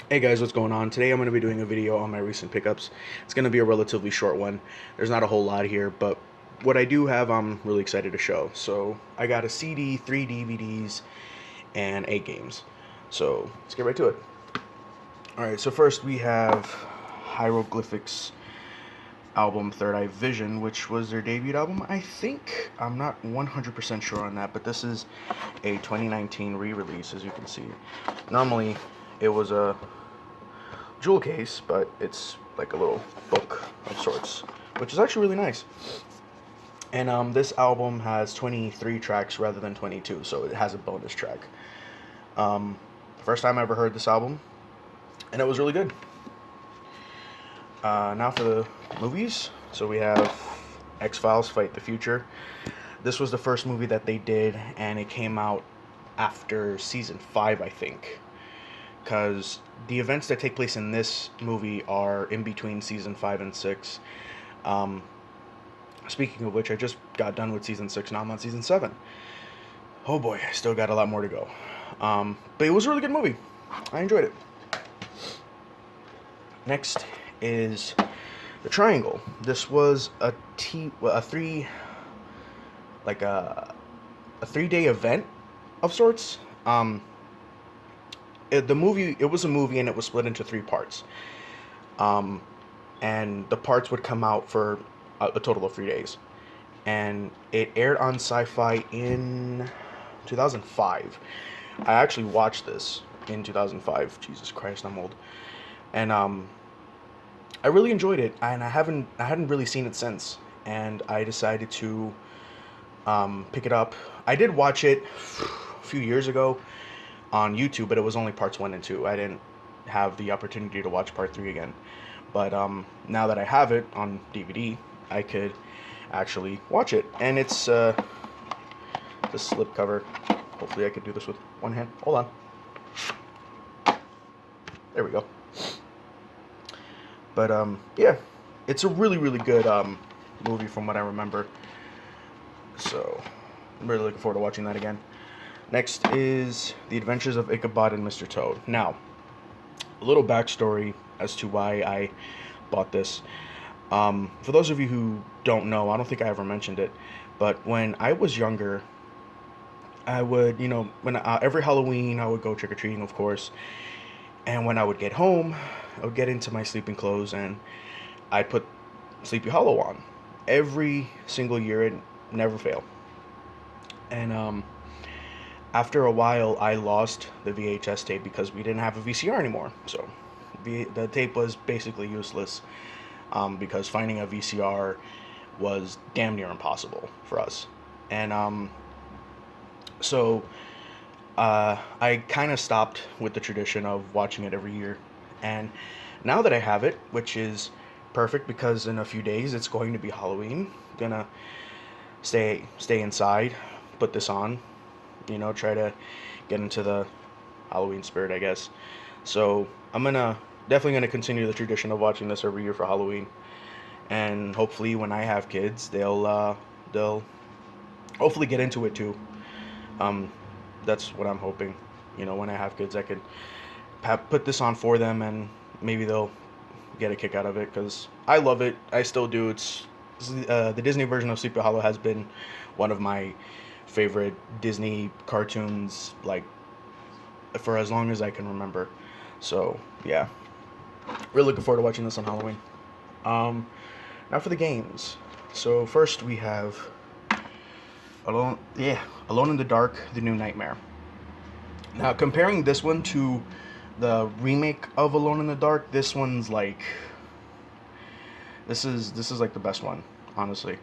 Hey guys, what's going on? Today I'm going to be doing a video on my recent pickups. It's going to be a relatively short one. There's not a whole lot here, but what I do have I'm really excited to show. So I got a CD, 3 DVDs, and 8 games. So let's get right to it. Alright, so first we have Hieroglyphics album Third Eye Vision, which was their debut album, I think. I'm not 100% sure on that, but this is a 2019 re-release, as you can see. Normally it was a jewel case, but it's like a little book of sorts, which is actually really nice. And this album has 23 tracks rather than 22, so it has a bonus track. First time I ever heard this album, and it was really good. Now for the movies. So we have XFiles Fight the Future. This was the first movie that they did, and it came out after season 5, I think. Because the events that take place in this movie are in between season 5 and 6. Speaking of which, I just got done with season 6, now I'm on season 7. Oh boy, I still got a lot more to go. But it was a really good movie. I enjoyed it. Next is the Triangle. This was a 3-day event of sorts. The movie, it was a movie and it was split into 3 parts. And the parts would come out for a total of 3 days. And it aired on Sci-Fi in 2005. I actually watched this in 2005. Jesus Christ, I'm old. And I really enjoyed it, and I hadn't really seen it since. And I decided to pick it up. I did watch it a few years ago on YouTube, but it was only parts 1 and 2. I didn't have the opportunity to watch part 3 again. But now that I have it on DVD, I could actually watch it. And it's the slip cover. Hopefully I could do this with one hand. Hold on. There we go. But yeah, it's a really, really good movie from what I remember. So I'm really looking forward to watching that again. Next is The Adventures of Ichabod and Mr. Toad. Now, a little backstory as to why I bought this. For those of you who don't know, I don't think I ever mentioned it, but when I was younger, I would, every Halloween I would go trick-or-treating, of course. And when I would get home, I would get into my sleeping clothes and I'd put Sleepy Hollow on. Every single year, it never failed. And after a while, I lost the VHS tape because we didn't have a VCR anymore. So the tape was basically useless because finding a VCR was damn near impossible for us. And so I kind of stopped with the tradition of watching it every year. And now that I have it, which is perfect because in a few days it's going to be Halloween, I'm gonna stay inside, put this on, try to get into the Halloween spirit, I guess. So I'm definitely gonna continue the tradition of watching this every year for Halloween, and hopefully when I have kids, they'll hopefully get into it too. That's what I'm hoping. When I have kids, I could put this on for them, and maybe they'll get a kick out of it because I love it. I still do. It's the Disney version of Sleepy Hollow has been one of my favorite Disney cartoons, like, for as long as I can remember. So yeah, really looking forward to watching this on Halloween. Now for the games. So first we have Alone in the Dark: The New Nightmare. Now, comparing this one to the remake of Alone in the Dark, this one's like this is like the best one, honestly.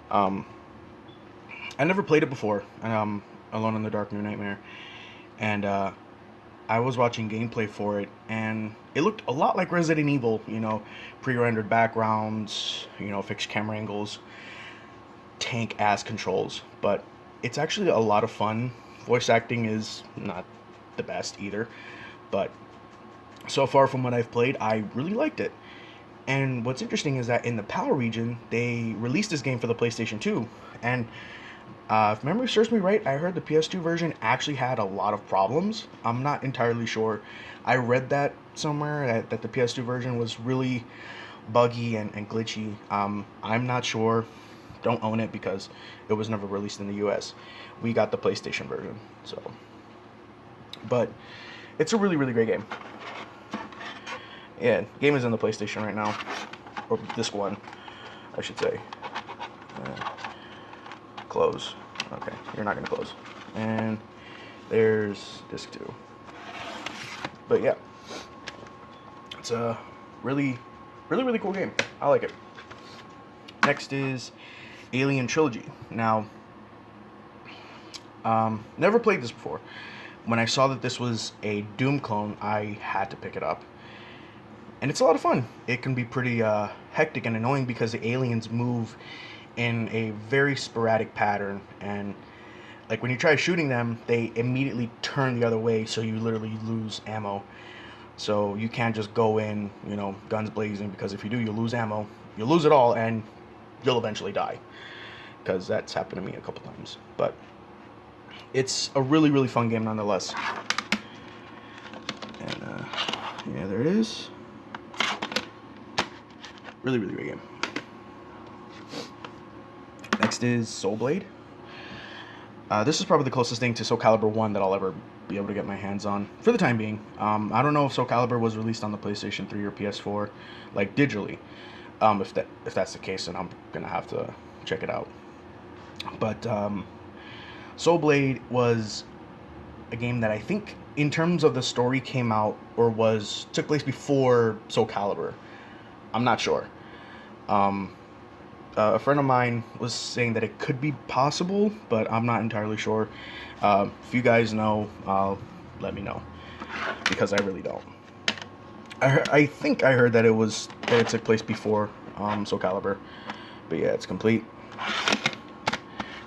I never played it before, Alone in the Dark: New Nightmare, and I was watching gameplay for it, and it looked a lot like Resident Evil. Pre-rendered backgrounds, fixed camera angles, tank ass controls, but it's actually a lot of fun. Voice acting is not the best either, but so far from what I've played, I really liked it. And what's interesting is that in the PAL region, they released this game for the PlayStation 2, and If memory serves me right, I heard the PS2 version actually had a lot of problems. I'm not entirely sure. I read that somewhere that the PS2 version was really buggy and glitchy. I'm not sure. Don't own it because it was never released in the US. We got the PlayStation version. So, but it's a really, really great game. Yeah, game is in the PlayStation right now, or disc one, I should say. Close. Okay, you're not gonna close. And there's disc two. But yeah, it's a really, really, really cool game. I like it. Next is Alien Trilogy. Now, never played this before. When I saw that this was a Doom clone, I had to pick it up. And it's a lot of fun. It can be pretty hectic and annoying because the aliens move in a very sporadic pattern, and like when you try shooting them, they immediately turn the other way, so you literally lose ammo. So you can't just go in, guns blazing, because if you do, you'll lose ammo. You'll lose it all, and you'll eventually die. Because that's happened to me a couple times. But it's a really, really fun game nonetheless. And yeah, there it is. Really, really great game. Next is Soul Blade. This is probably the closest thing to Soul Calibur 1 that I'll ever be able to get my hands on, for the time being. I don't know if Soul Calibur was released on the PlayStation 3 or PS4, like digitally. If that's the case, then I'm going to have to check it out. But Soul Blade was a game that I think, in terms of the story, came out or took place before Soul Calibur. I'm not sure. A friend of mine was saying that it could be possible, but I'm not entirely sure. If you guys know, let me know, because I really don't. I think I heard that it took place before Soul Calibur, but yeah, it's complete.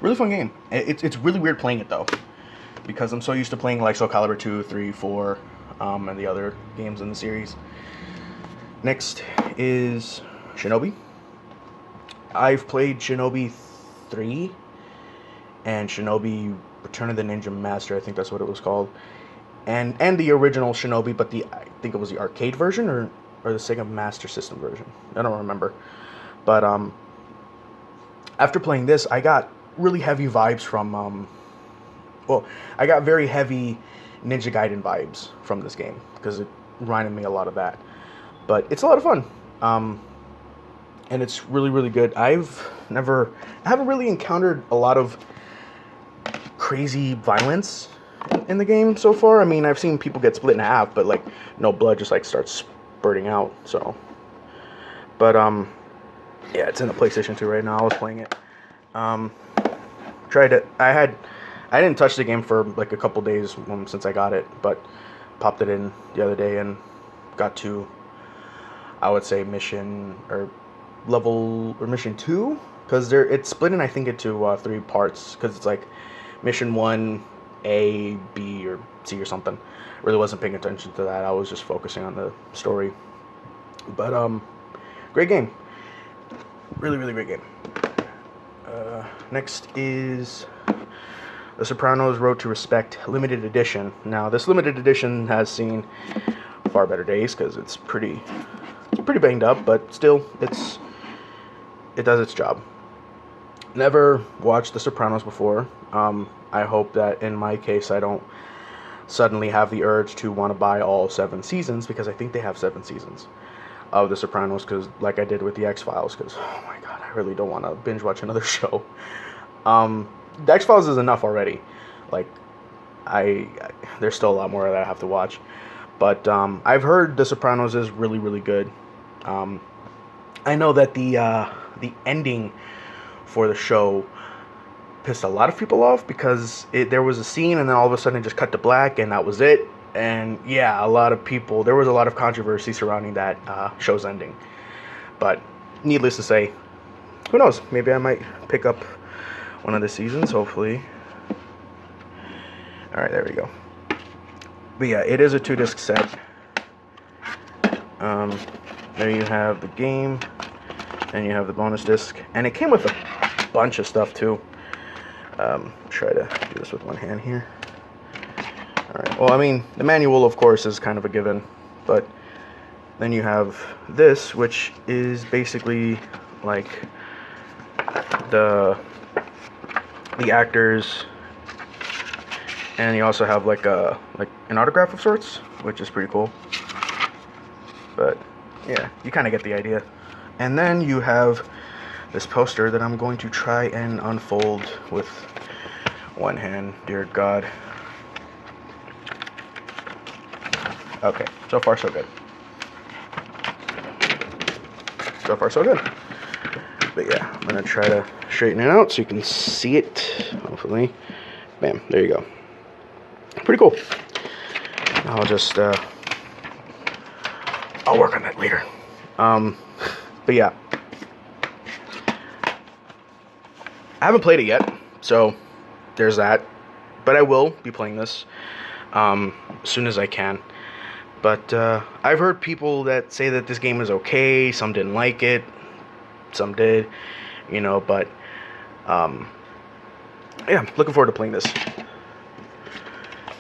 Really fun game. It's really weird playing it though, because I'm so used to playing like Soul Calibur 2, 3, 4, and the other games in the series. Next is Shinobi. I've played Shinobi 3 and Shinobi Return of the Ninja Master, I think that's what it was called. And the original Shinobi, but I think it was the arcade version or the Sega Master System version. I don't remember. But after playing this, I got really heavy vibes from I got very heavy Ninja Gaiden vibes from this game because it reminded me a lot of that. But it's a lot of fun. And it's really, really good. I haven't really encountered a lot of crazy violence in the game so far. I mean, I've seen people get split in half, but like no blood just like starts spurting out. So, but yeah, it's in the PlayStation 2 right now. I was playing it. I didn't touch the game for like a couple days since I got it, but popped it in the other day and got to, I would say, mission 2, because it's split in, I think, into 3 parts, because it's like mission 1, A, B, or C or something. Really wasn't paying attention to that. I was just focusing on the story. But great game. Really, really great game. Next is The Sopranos Road to Respect Limited Edition. Now, this limited edition has seen far better days because it's pretty banged up, but still, it does its job. Never watched The Sopranos before. I hope that in my case I don't suddenly have the urge to want to buy all 7 seasons, because I think they have 7 seasons of The Sopranos, because like I did with the XFiles, because oh my god, I really don't want to binge watch another show. The XFiles is enough already. Like there's still a lot more that I have to watch, but I've heard The Sopranos is really, really good. I know that the ending for the show pissed a lot of people off, because there was a scene and then all of a sudden it just cut to black and that was it. And yeah, there was a lot of controversy surrounding that show's ending. But needless to say, who knows? Maybe I might pick up one of the seasons, hopefully. Alright, there we go. But yeah, it is a 2-disc set. There you have the game, and you have the bonus disc, and it came with a bunch of stuff too. Try to do this with one hand here. Alright, well, I mean, the manual, of course, is kind of a given, but then you have this, which is basically like the actors, and you also have like an autograph of sorts, which is pretty cool. But yeah, you kind of get the idea. And then you have this poster that I'm going to try and unfold with one hand. Dear God. Okay, so far so good. So far so good. But yeah, I'm gonna try to straighten it out so you can see it, hopefully. Bam, there you go. Pretty cool. I'll just I'll work on that later. But yeah, I haven't played it yet, so there's that. But I will be playing this as soon as I can. But I've heard people that say that this game is okay. Some didn't like it. Some did, you know. But yeah, looking forward to playing this.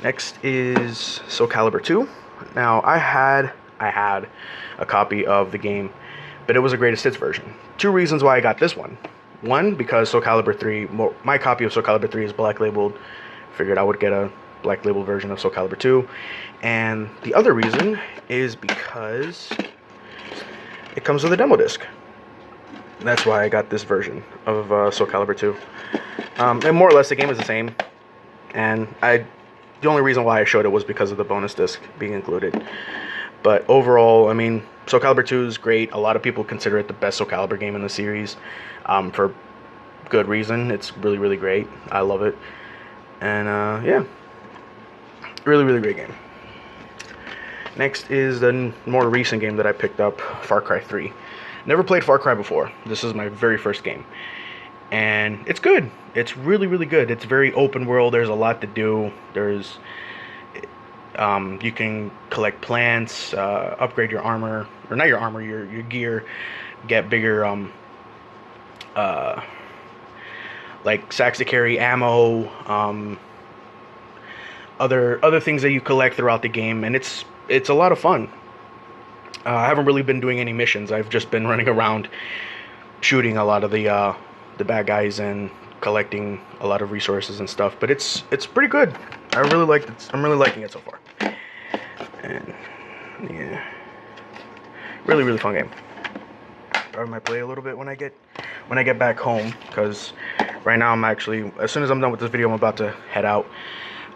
Next is Soul Calibur 2. Now I had a copy of the game, but it was a greatest hits version. Two reasons why I got this one. One, because Soul Calibur 3, my copy of Soul Calibur 3 is black labeled. Figured I would get a black label version of Soul Calibur 2. And the other reason is because it comes with a demo disc. That's why I got this version of Soul Calibur 2. And more or less the game is the same. And the only reason why I showed it was because of the bonus disc being included. But overall, I mean, Soul Calibur 2 is great. A lot of people consider it the best Soul Calibur game in the series, for good reason. It's really, really great. I love it. And yeah, really, really great game. Next is the more recent game that I picked up, Far Cry 3. Never played Far Cry before. This is my very first game. And it's good. It's really, really good. It's very open world. There's a lot to do. There's you can collect plants, upgrade your armor, or not your armor, your gear, get bigger like sacks to carry ammo, other things that you collect throughout the game, and it's a lot of fun. I haven't really been doing any missions. I've just been running around shooting a lot of the bad guys and collecting a lot of resources and stuff, but it's pretty good. I really like it. I'm really liking it so far. And yeah, really, really fun game. I might play a little bit when I get back home, because right now I'm actually, as soon as I'm done with this video, I'm about to head out.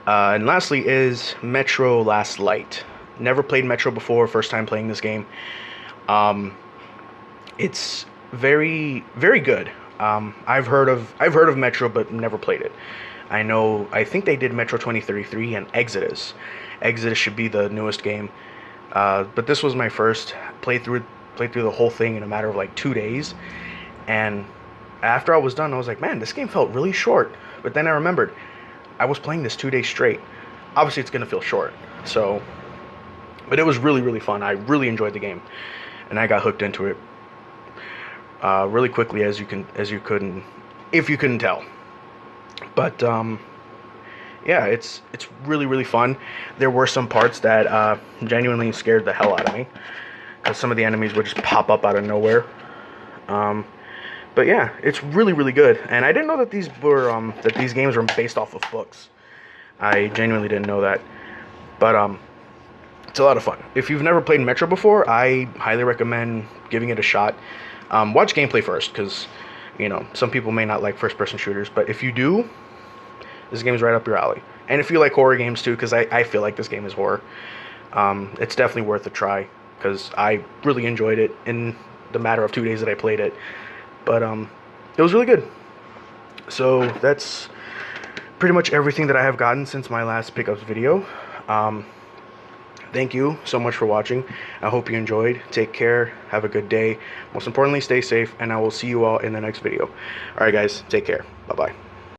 And lastly is Metro Last Light. Never played Metro before, first time playing this game. It's very, very good. I've heard of Metro, but never played it. I think they did Metro 2033 and Exodus. Exodus should be the newest game. But this was my first. Played through the whole thing in a matter of like 2 days. And after I was done, I was like, man, this game felt really short. But then I remembered, I was playing this 2 days straight. Obviously, it's going to feel short. So, but it was really, really fun. I really enjoyed the game. And I got hooked into it really quickly, if you couldn't tell. But yeah, it's really, really fun. There were some parts that genuinely scared the hell out of me, because some of the enemies would just pop up out of nowhere. But yeah, it's really, really good. And I didn't know that these games were based off of books. I genuinely didn't know that. But it's a lot of fun. If you've never played Metro before, I highly recommend giving it a shot. Watch gameplay first, because you know, some people may not like first-person shooters, but if you do, this game is right up your alley. And if you like horror games too, because I feel like this game is horror, it's definitely worth a try, because I really enjoyed it in the matter of 2 days that I played it. But it was really good. So that's pretty much everything that I have gotten since my last pickups video. Thank you so much for watching. I hope you enjoyed. Take care. Have a good day. Most importantly, stay safe, and I will see you all in the next video. Alright guys, take care. Bye-bye.